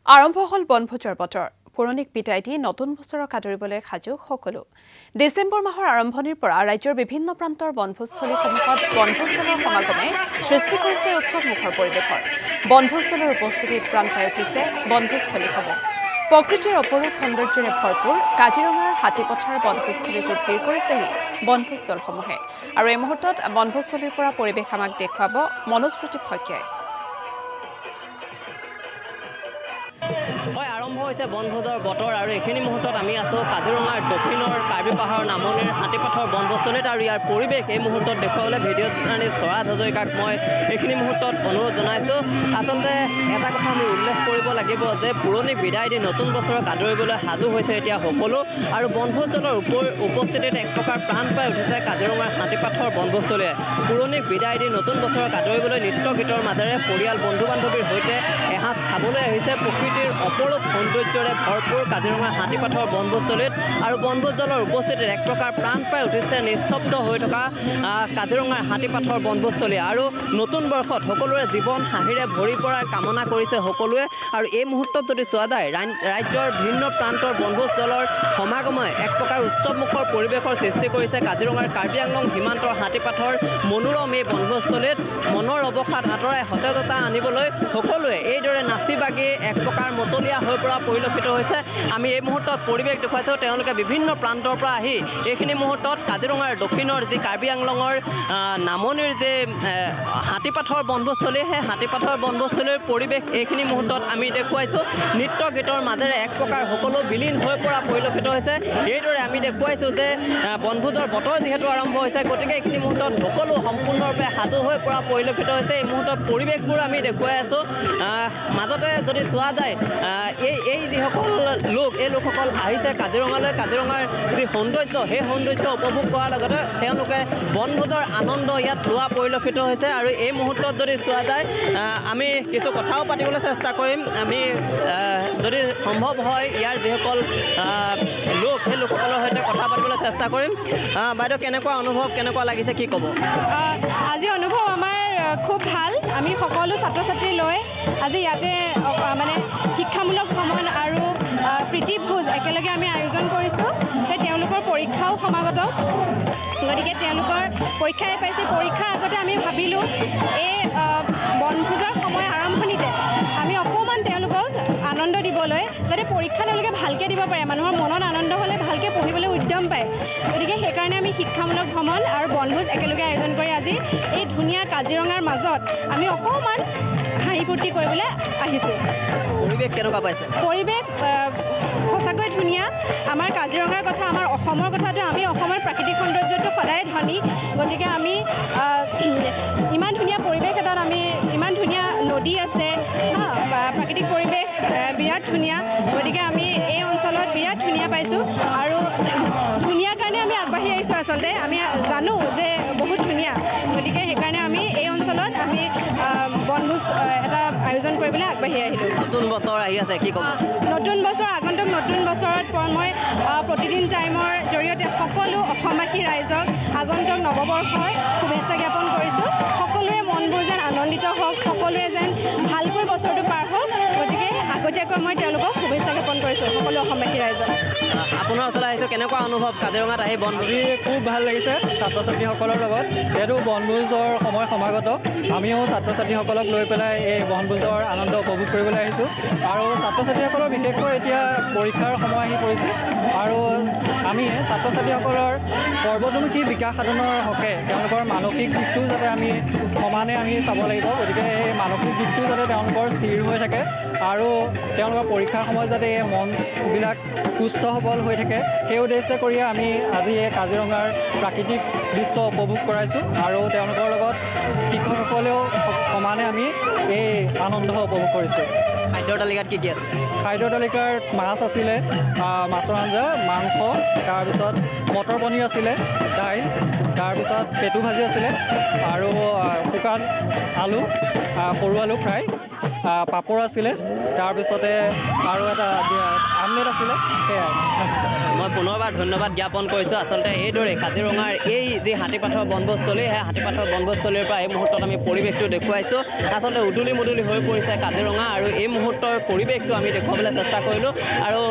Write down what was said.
আৰম্ভ হ'ল বনভোজৰ বতৰ পুৰণিক বিদায় দি নতুন বছৰক আদৰিবলৈ সাজু সকলো ডিচেম্বৰ মাহৰ আৰম্ভণিৰ পৰা ৰাজ্যৰ বিভিন্ন প্ৰান্তৰ বনভোজস্থলীসমূহত বনভোজদলৰ সমাগমে সৃষ্টি কৰিছে উৎসৱমুখৰ পৰিৱেশৰ বনভোজদলৰ উপস্থিতিত প্ৰাণ পাই উঠিছে বনভোজস্থলীসমূহ প্ৰকৃতিৰ অপৰূপ সৌন্দৰ্যৰে ভৰপূৰ কাজিৰঙাৰ হাতীপথাৰ বনভোজস্থলীটোত ভিৰ কৰিছেহি বনভোজদলসমূহে আৰু এই মুহূৰ্তত বনভোজস্থলীৰ পৰা পৰিৱেশ আমাক দেখুৱাব মনোস্মৃতি শইকীয়াই হয় আৰম্ভ হৈছে বনভোজৰ বতৰ আৰু এইখিনি মুহূৰ্তত আমি আছোঁ কাজিৰঙাৰ দক্ষিণৰ কাৰ্বি পাহাৰৰ নামনিৰ হাতীপথাৰ বনভোজস্থলীত আৰু ইয়াৰ পৰিৱেশ এই মুহূৰ্তত দেখুৱাবলৈ ভিডিঅ' জাৰ্নেলিষ্ট স্বৰাজ হাজৰিকাক মই এইখিনি মুহূৰ্তত অনুৰোধ জনাইছোঁ আচলতে এটা কথা আমি উল্লেখ কৰিব লাগিব যে পুৰণি বিদায় দি নতুন বছৰক আদৰিবলৈ সাজু হৈছে এতিয়া সকলো আৰু বনভোজদলৰ উপস্থিতিত এক প্ৰকাৰ প্ৰাণ পাই উঠিছে কাজিৰঙাৰ হাতীপথাৰ বনভোজস্থলীয়ে পুৰণি বিদায় দি নতুন বছৰক আদৰিবলৈ নৃত্য গীতৰ মাজেৰে পৰিয়াল বন্ধু বান্ধৱীৰ সৈতে এসাঁজ খাবলৈ আহিছে প্ৰকৃতিৰ অপৰূপ সৌন্দৰ্যৰে ভৰপূৰ কাজিৰঙাৰ হাতীপথাৰ বনভোজস্থলীত আৰু বনভোজদলৰ উপস্থিতিত এক প্ৰকাৰ প্ৰাণ পাই উঠিছে নিস্তব্ধ হৈ থকা কাজিৰঙাৰ হাতীপথাৰ বনভোজস্থলী আৰু নতুন বৰ্ষত সকলোৰে জীৱন হাঁহিৰে ভৰি পৰাৰ কামনা কৰিছে সকলোৱে আৰু এই মুহূৰ্তত যদি চোৱা যায় ৰাজ্যৰ ভিন্ন প্ৰান্তৰ বনভোজদলৰ সমাগমে এক প্ৰকাৰ উৎসৱমুখৰ পৰিৱেশৰ সৃষ্টি কৰিছে কাজিৰঙাৰ কাৰ্বি আংলং সীমান্তৰ হাতীপথাৰ মনোৰম এই বনভোজস্থলীত মনৰ অৱসাদ আঁতৰাই সতেজতা আনিবলৈ সকলোৱে এইদৰে নাচি বাগি এক প্ৰকাৰ মতলীয়া হৈ পৰা পৰিলক্ষিত হৈছে আমি এই মুহূৰ্তত পৰিৱেশ দেখুৱাইছোঁ তেওঁলোকে বিভিন্ন প্ৰান্তৰ পৰা আহি এইখিনি মুহূৰ্তত কাজিৰঙাৰ দক্ষিণৰ যি কাৰ্বি আংলঙৰ নামনিৰ যি হাতীপথাৰ বনভোজস্থলী সেই হাতীপথাৰ বনভোজস্থলীৰ পৰিৱেশ এইখিনি মুহূৰ্তত আমি দেখুৱাইছোঁ নৃত্য গীতৰ মাজেৰে এক প্ৰকাৰ সকলো বিলীন হৈ পৰা পৰিলক্ষিত হৈছে এইদৰে আমি দেখুৱাইছোঁ যে বনভোজৰ বতৰ যিহেতু আৰম্ভ হৈছে গতিকে এইখিনি মুহূৰ্তত সকলো সম্পূৰ্ণৰূপে সাজু হৈ পৰা পৰিলক্ষিত হৈছে এই মুহূৰ্তত পৰিৱেশবোৰ আমি দেখুৱাই আছোঁ মাজতে যদি চোৱা যায় এই যিসকল লোক এই লোকসকল আহিছে কাজিৰঙালৈ কাজিৰঙাৰ যি সৌন্দৰ্য সেই সৌন্দৰ্য উপভোগ কৰাৰ লগতে তেওঁলোকে বনভোজৰ আনন্দ ইয়াত লোৱা পৰিলক্ষিত হৈছে আৰু এই মুহূৰ্তত যদি চোৱা যায় আমি কিছু কথাও পাতিবলৈ চেষ্টা কৰিম আমি যদি সম্ভৱ হয় ইয়াৰ যিসকল লোক সেই লোকসকলৰ সৈতে কথা পাতিবলৈ চেষ্টা কৰিম বাইদেউ কেনেকুৱা অনুভৱ কেনেকুৱা লাগিছে কি ক'ব আজি অনুভৱ আমাৰ খুব ভাল আমি সকলো ছাত্ৰ ছাত্ৰী লৈ আজি ইয়াতে মানে শিক্ষামূলক ভ্ৰমণ আৰু প্ৰীতি ভোজ একেলগে আমি আয়োজন কৰিছোঁ সেই তেওঁলোকৰ পৰীক্ষাও সমাগত গতিকে তেওঁলোকৰ পৰীক্ষাই পাইছে পৰীক্ষাৰ আগতে আমি ভাবিলোঁ এই বনভোজৰ সময় আৰম্ভণিতে আমি অকণমান তেওঁলোকক আনন্দ দিবলৈ যাতে পৰীক্ষা তেওঁলোকে ভালকৈ দিব পাৰে মানুহৰ মনত আনন্দ হ'লে ভালকৈ পঢ়িবলৈ উদ্যম পায় গতিকে সেইকাৰণে আমি শিক্ষামূলক ভ্ৰমণ আৰু বনভোজ একেলগে আয়োজন কৰি আজি এই ধুনীয়া কাজিৰঙাৰ মাজত আমি অকণমান হাঁহি ফূৰ্তি কৰিবলৈ আহিছোঁ পৰিৱেশ কেনেকুৱা পাইছে পৰিৱেশ সঁচাকৈ ধুনীয়া আমাৰ কাজিৰঙাৰ কথা আমাৰ অসমৰ কথাটো আমি অসমৰ প্ৰাকৃতিক সৌন্দৰ্যটো সদায় ধনী গতিকে আমি ইমান ধুনীয়া পৰিৱেশ এটাত আমি ইমান ধুনীয়া নদী আছে প্ৰাকৃতিক পৰিৱেশ বিৰাট ধুনীয়া গতিকে আমি এই অঞ্চলত বিৰাট ধুনীয়া পাইছোঁ আৰু ধুনীয়া কাৰণে আমি আগবাঢ়ি আহিছোঁ আচলতে আমি জানো যে বহুত ধুনীয়া গতিকে সেইকাৰণে আমি এই অঞ্চলত আমি বনভোজ এটা আয়োজন কৰিবলৈ আগবাঢ়ি আহিলোঁ নতুন বছৰ আহি আছে কি ক'ব নতুন বছৰ আগন্তুক নতুন বছৰত মই প্ৰতিদিন টাইমৰ জৰিয়তে সকলো অসমবাসী ৰাইজক আগন্তুক নৱবৰ্ষৰ শুভেচ্ছা জ্ঞাপন কৰিছোঁ সকলোৰে মনবোৰ যেন আনন্দিত হওক সকলোৰে যেন ভালকৈ বছৰটো পাৰ হওক গতিকে আগতীয়াকৈ মই তেওঁলোকক শুভেচ্ছা জ্ঞাপন কৰিছোঁ সকলো অসমবাসী ৰাইজক আপোনাৰ ওচৰত আহিছোঁ কেনেকুৱা অনুভৱ কাজিৰঙাত আহি বনভোজ খুব ভাল লাগিছে ছাত্ৰ ছাত্ৰীসকলৰ লগত যিহেতু বনভোজৰ সময় সমাগত আমিও ছাত্ৰ ছাত্ৰীসকলক লৈ পেলাই এই বনভোজৰ আনন্দ উপভোগ কৰিবলৈ আহিছোঁ আৰু ছাত্ৰ ছাত্ৰীসকলৰ বিশেষকৈ এতিয়া পৰীক্ষাৰ সময় আহি পৰিছে আৰু আমি ছাত্ৰ ছাত্ৰীসকলৰ সৰ্বতোমুখী বিকাশ সাধনৰ হকে তেওঁলোকৰ মানসিক দিশটোও যাতে আমি সমানে আমি চাব লাগিব গতিকে এই মানসিক দিশটো যাতে তেওঁলোকৰ স্থিৰ হৈ থাকে আৰু তেওঁলোকৰ পৰীক্ষাৰ সময়ত যাতে এই মনবিলাক সুস্থ সবল হৈ থাকে সেই উদ্দেশ্যে কৰি আমি আজি এই কাজিৰঙাৰ প্ৰাকৃতিক দৃশ্য উপভোগ কৰাইছোঁ আৰু তেওঁলোকৰ লগত শিক্ষকসকলেও সমানে আমি এই আনন্দ উপভোগ কৰিছোঁ খাদ্যৰ তালিকাত কি আছে খাদ্যৰ তালিকাত মাছ আছিলে মাছৰ আঞ্জা মাংস তাৰপিছত মটৰ পনীৰ আছিলে দাইল তাৰপিছত পেটু ভাজি আছিলে আৰু শুকান আলু সৰু আলু ফ্ৰাই পাপৰ আছিলে তাৰপিছতে আৰু এটা আমলেট আছিলে, সেয়াই। মই পুনৰবাৰ ধন্যবাদ জ্ঞাপন কৰিছোঁ। আচলতে এইদৰে কাজিৰঙাৰ এই যি হাতীপাথৰ বনভোজস্থলী, সেই হাতীপাথৰ বনভোজস্থলীৰ পৰা এই মুহূৰ্তত আমি পৰিৱেশটো দেখুৱাইছোঁ। আচলতে উদুলি মুদুলি হৈ পৰিছে কাজিৰঙা, আৰু এই মুহূৰ্তৰ পৰিৱেশটো আমি দেখুৱাবলৈ চেষ্টা কৰিলোঁ। আৰু